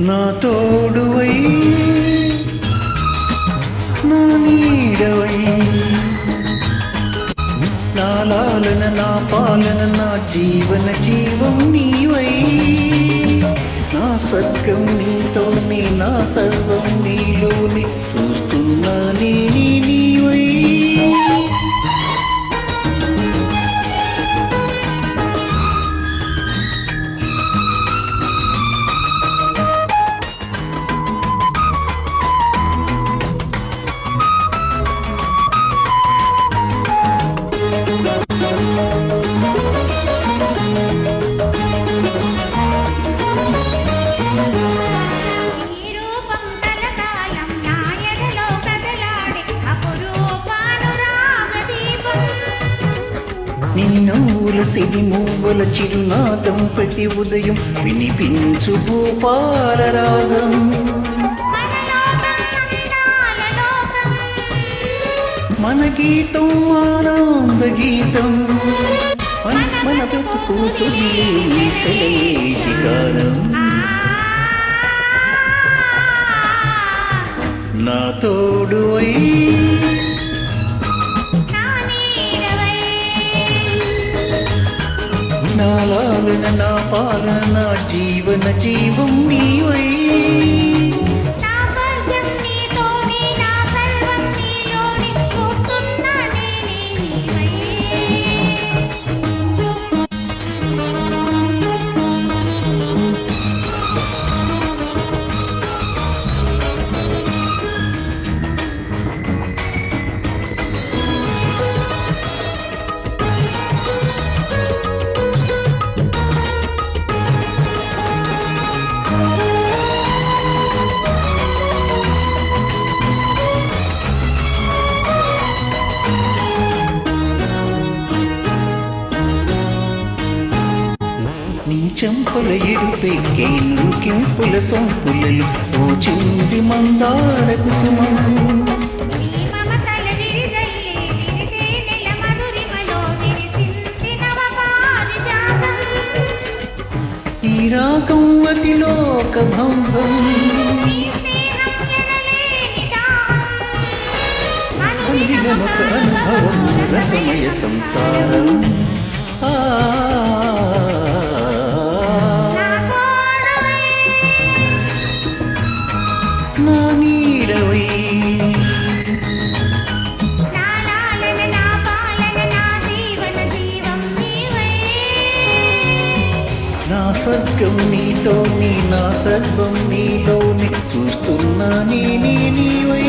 నా తోడువై నా నీడవై నా లాలన నా పాలన నా జీవన జీవం నీవై నా స్వర్గం నీతోనే నా సర్వం నీలోనే చూస్తున్నా నీవై నీ నవ్వుల సిరి మూవల చిరునాదం ప్రతి ఉదయం వినిపించు గోపాల రాగం మన గీతం ఆనంద గీతం మన కూతురి సెలయేటి గానం నా తోడువై నా లాలన నా పాలన నా జీవన జీవం నీవై నీ చెంపల ఎరుపెక్కే నూకింపుల సొంపులలో పూచింది మందార కుసుమం ఈ రాగం అతిలోక భంగం అనుభవం రసమయ సంసారం నా నీడవై నా స్వర్గం నీతోనే నా సర్వం నీలోనే చూస్తున్నా నీవై